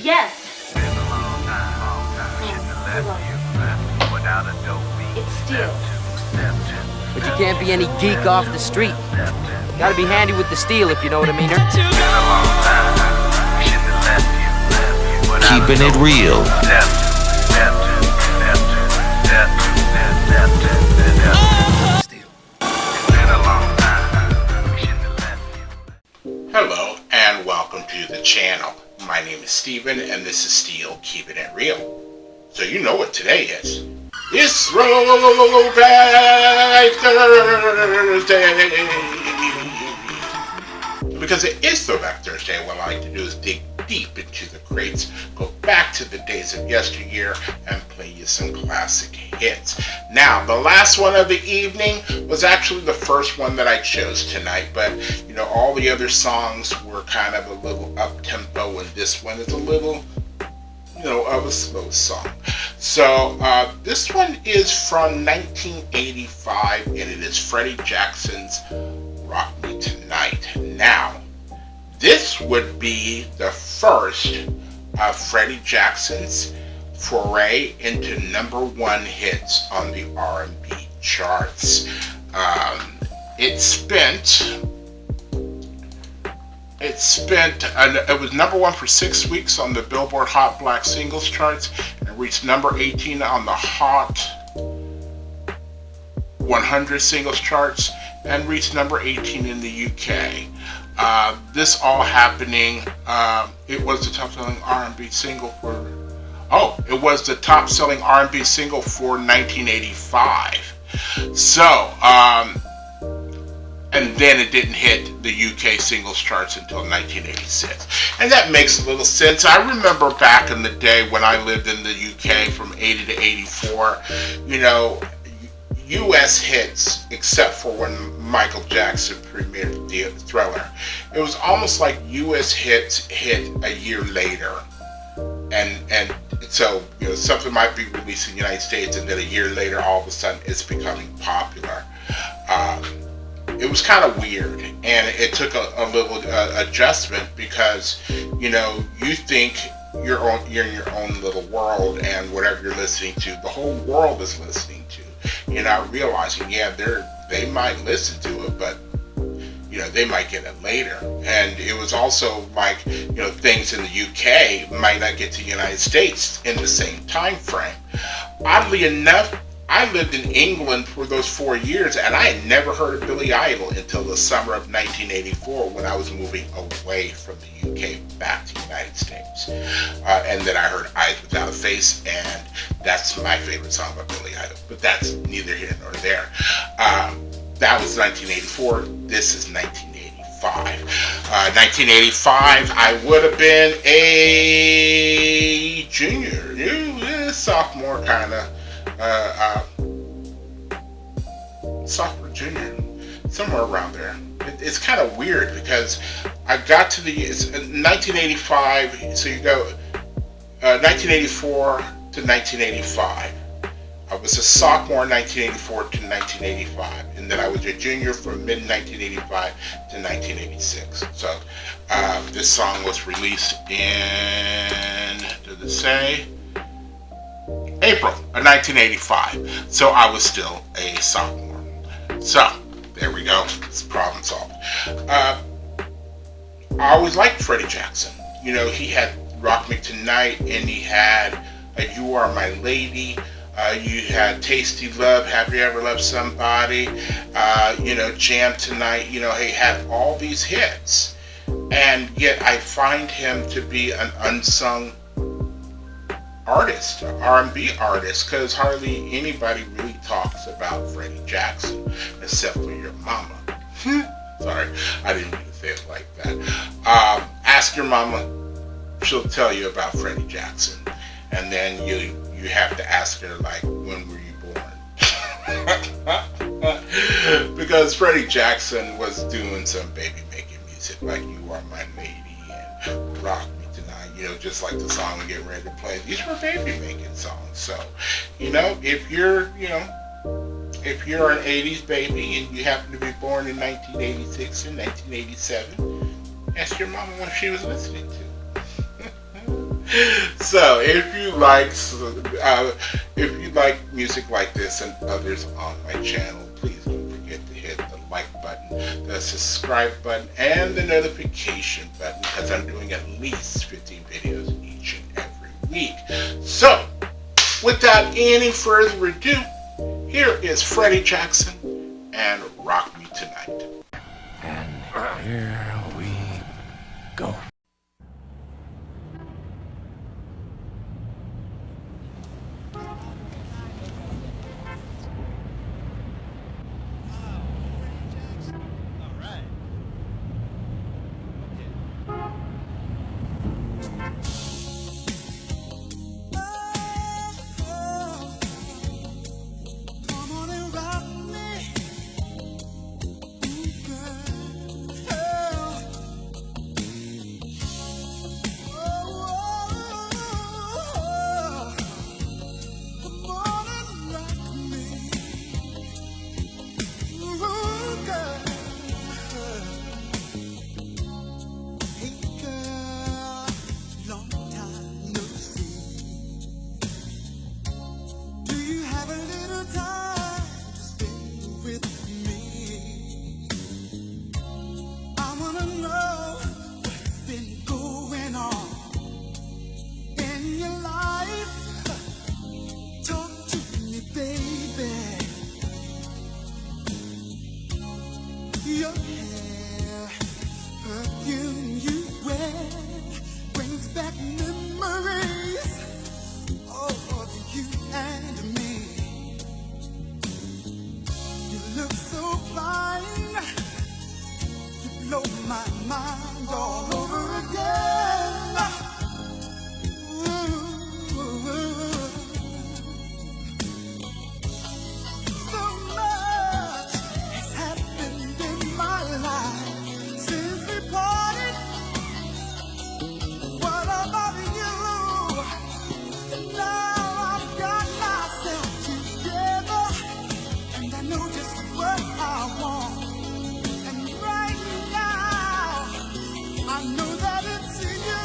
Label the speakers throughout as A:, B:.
A: Yes. It's steel.
B: But you can't be any geek off the street. Gotta be handy with the steel, if you know what I mean.
C: Keeping it real.
D: Hello and welcome to the channel. My name is Steven and this is Steel Keeping It Real. So you know what today is. It's Throwback Thursday. Because it is Throwback Thursday, what I like to do is dig deep into the crates, go back to the days of yesteryear, and play you some classic hits. Now, the last one of the evening was actually the first one that I chose tonight, but you know, all the other songs were kind of a little up-tempo, and this one is a little, you know, of a slow song. So this one is from 1985, and it is Freddie Jackson's Rock Me Tonight. Now, this would be the first of Freddie Jackson's foray into ¡1 hits on the R&B charts. It was #1 for 6 weeks on the Billboard Hot Black Singles charts and reached number 18 on the Hot 100 Singles charts and reached number 18 in the UK. This all happening, it was the top selling R&B single for, it was the top selling R&B single for 1985. So, and then it didn't hit the UK singles charts until 1986. And that makes a little sense. I remember back in the day when I lived in the UK from 80 to 84, you know, US hits, except for when Michael Jackson premiered the Thriller. It was almost like US hits hit a year later. And so, you know, something might be released in the United States and then a year later all of a sudden it's becoming popular. It was kind of weird, and it took a little adjustment because, you know, you think you're in your own little world, and whatever you're listening to, the whole world is listening to. You're not realizing, yeah, they might listen to it, but you know, they might get it later. And it was also like, you know, things in the UK might not get to the United States in the same time frame. Oddly enough, I lived in England for those 4 years, and I had never heard of Billy Idol until the summer of 1984 when I was moving away from the UK back to the United States. And then I heard Eyes Without a Face, and that's my favorite song by Billy Idol. But that's neither here nor there. That was 1984. This is 1985. 1985, I would have been a junior, sophomore kind of. Sophomore, junior, somewhere around there. It's kind of weird because I got to the 1985, so you go 1984 to 1985. I was a sophomore 1984 to 1985, and then I was a junior from mid-1985 to 1986. So this song was released in, did it say? April of 1985. So I was still a sophomore. So there we go. It's problem solved. I always liked Freddie Jackson. You know, he had Rock Me Tonight, and he had You Are My Lady. You had Tasty Love, Have You Ever Loved Somebody? You know, Jam Tonight. You know, he had all these hits. And yet I find him to be an unsung artist, R&B artist, because hardly anybody really talks about Freddie Jackson except for your mama. Sorry, I didn't mean to say it like that. Ask your mama, she'll tell you about Freddie Jackson, and then you have to ask her, like, when were you born? Because Freddie Jackson was doing some baby making music like You Are My Lady and Rock Me Tonight, you know, just like the song we're getting ready to play. These were baby making songs. So, you know, if you're an 80s baby and you happen to be born in 1986 and 1987, ask your mama what she was listening to. So if you like music like this and others on my channel, please don't forget to hit the like button, the subscribe button, and the notification button, because I'm doing at least 15 videos each and every week. So without any further ado, here is Freddie Jackson and Rock Me Tonight.
A: And here we go.
C: Your hair, perfume you wear, brings back memories of you and me. You look so fine, you blow my mind all over again. So much has happened in my life since we parted. What about you? Now I've got myself together, and I know just what I want. And right now, I know that it's you.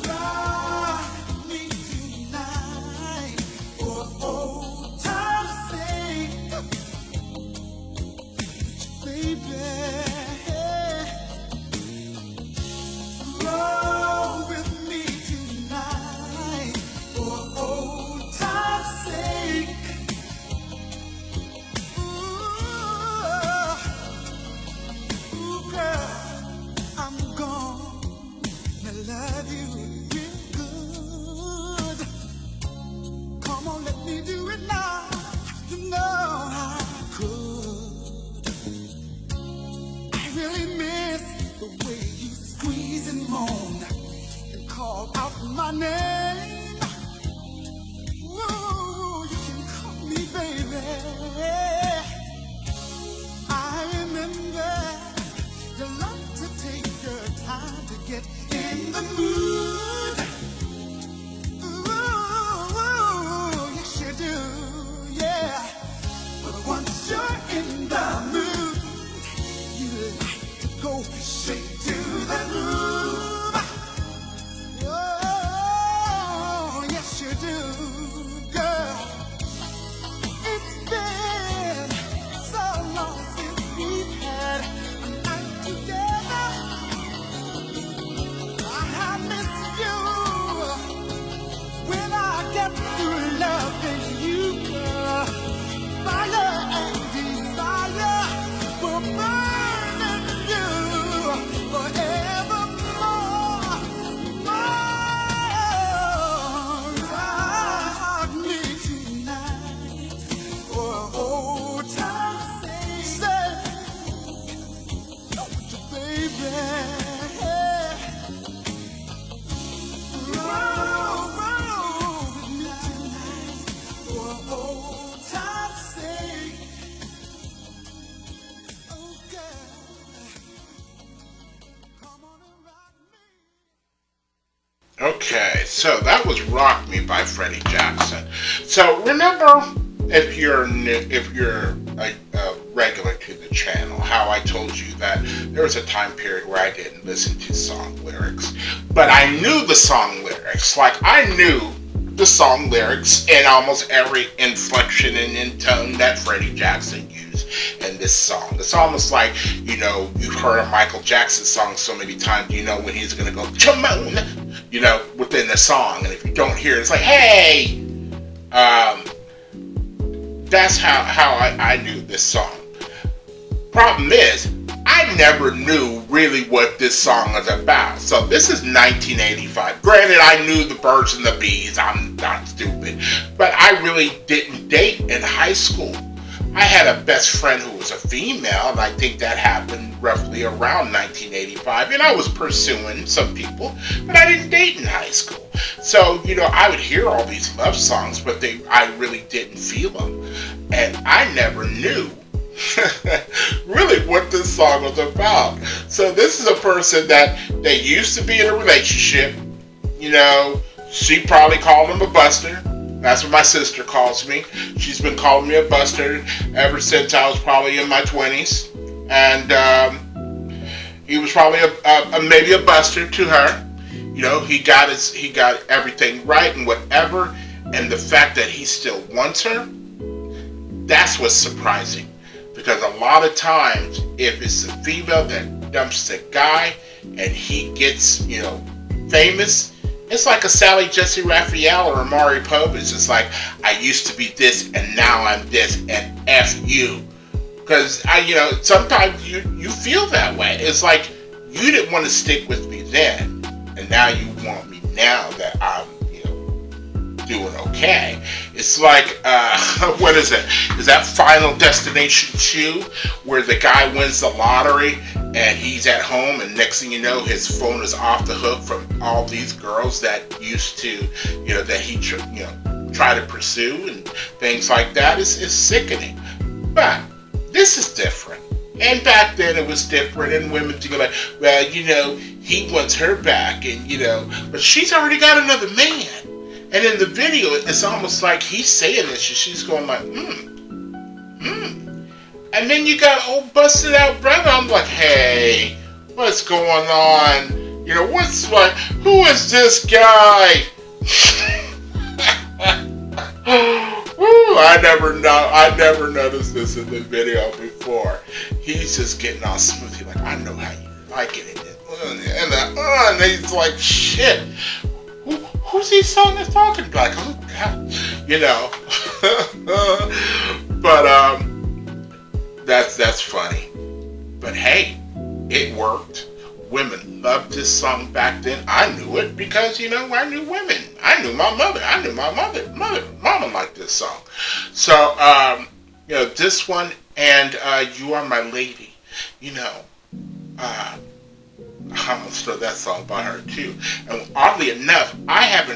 C: Rock me tonight for old time's sake, baby. Roll with me tonight for old time's sake. Ooh, girl, I'm gonna love you real good. Come on, let me do it now. You know I could. I really miss the way you squeeze and moan and call out my name. Ooh, you can call me baby. I remember you like to take your time to get in the mood. Ooh, yes you do, yeah. But once you're in the mood, you like to go straight to the groove. Oh, yes you do, girl. It's been so long since we've had a night together. I miss you when I get through loving you, girl. Fire and desire will burn in you forevermore. Rock me tonight for old time's sake, don't you, baby? Roll with me tonight for old time's sake. Oh, girl, come on and rock me.
D: Okay, so that was "Rock Me" by Freddie Jackson. So remember, if you're a regular to the channel. How I told you that there was a time period where I didn't listen to song lyrics, but I knew the song lyrics. Like, I knew the song lyrics in almost every inflection and in tone that Freddie Jackson used in this song. It's almost like, you know, you've heard a Michael Jackson song so many times, you know when he's gonna go, come on, you know, within the song. And if you don't hear it, it's like, hey! That's how I knew this song. Problem is, I never knew really what this song was about. So this is 1985. Granted, I knew the birds and the bees. I'm not stupid. But I really didn't date in high school. I had a best friend who was a female, and I think that happened roughly around 1985. And I was pursuing some people, but I didn't date in high school. So, you know, I would hear all these love songs, but I really didn't feel them. And I never knew really what this song was about. So this is a person that they used to be in a relationship. You know, she probably called him a buster. That's what my sister calls me. She's been calling me a buster ever since I was probably in my 20s. And he was probably maybe a buster to her. You know, he got everything right and whatever. And the fact that he still wants her, that's what's surprising. Because a lot of times, if it's a female that dumps the guy and he gets, you know, famous, it's like a Sally Jesse Raphael or a Maury Povich. It's like, I used to be this and now I'm this and F you. Because, you know, sometimes you feel that way. It's like, you didn't want to stick with me then, and now you want me now that I'm, you know, doing okay. It's like, what is it? Is that Final Destination 2, where the guy wins the lottery and he's at home, and next thing you know, his phone is off the hook from all these girls that used to, you know, that he, you know, try to pursue and things like that. It's sickening. But this is different. And back then it was different, and women would go like, well, you know, he wants her back, and, you know, but she's already got another man. And in the video, it's almost like he's saying this, and she's going like, And then you got old busted out brother. I'm like, hey, what's going on? You know, who is this guy? Woo, I never noticed this in the video before. He's just getting all smooth. He's like, I know how you like it. And he's like, shit. Who's he song that's talking? Like, oh God, you know. But that's funny. But hey, it worked. Women loved this song back then. I knew it because, you know, I knew women. I knew my mother. Mama liked this song. So, you know, this one and You Are My Lady, you know, I almost throw that song by her too. And oddly enough, I've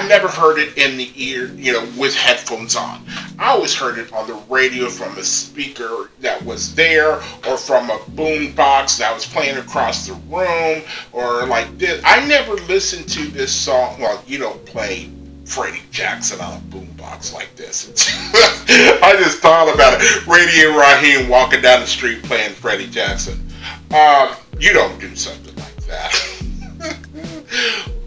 D: never heard it in the ear, you know, with headphones on. I always heard it on the radio from a speaker that was there, or from a boom box that was playing across the room, or like this. I never listened to this song. Well, you don't play Freddie Jackson on a boombox like this. I just thought about it. Radie and Raheem walking down the street playing Freddie Jackson. You don't do something like that.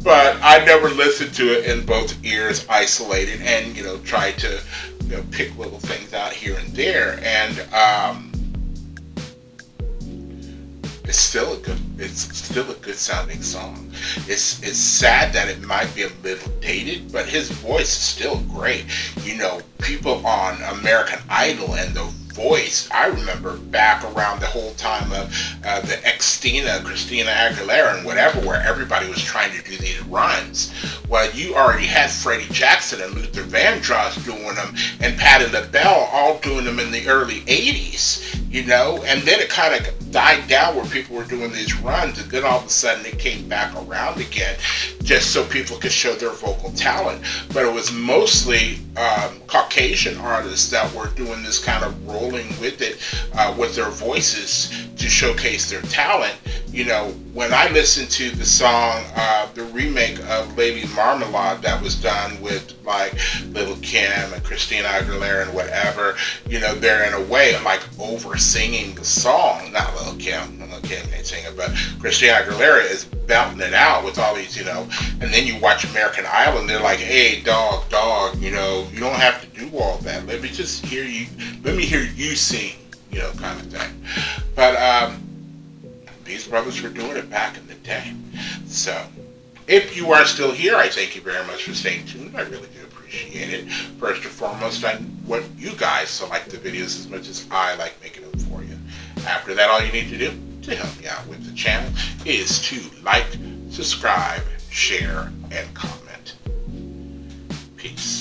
D: But I never listened to it in both ears, isolated, and, you know, tried to, you know, pick little things out here and there. And it's still a good sounding song. It's sad that it might be a little dated, but his voice is still great. You know, people on American Idol and the voice, I remember back around the whole time of the Christina Aguilera and whatever, where everybody was trying to do these runs. Well, you already had Freddie Jackson and Luther Vandross doing them, and Patti LaBelle all doing them in the early 80s, you know, and then it kind of died down where people were doing these runs, and then all of a sudden it came back around again just so people could show their vocal talent. But it was mostly Caucasian artists that were doing this kind of rolling with it with their voices to showcase their talent you know, when I listened to the song, the remake of Lady Marmalade that was done with like Little Kim and Christina Aguilera and whatever, you know, they're in a way like over singing the song. Not Little Kim ain't singing, but Christina Aguilera is belting it out with all these, you know. And then you watch American Idol, and they're like, "Hey, dog, you know, you don't have to do all that. Let me just hear you. Let me hear you sing." You know, kind of thing. But these brothers were doing it back in the day. So, if you are still here, I thank you very much for staying tuned. I really do appreciate it. First and foremost, I want you guys to like the videos as much as I like making them for you. After that, all you need to do to help me out with the channel is to like, subscribe, share, and comment. Peace.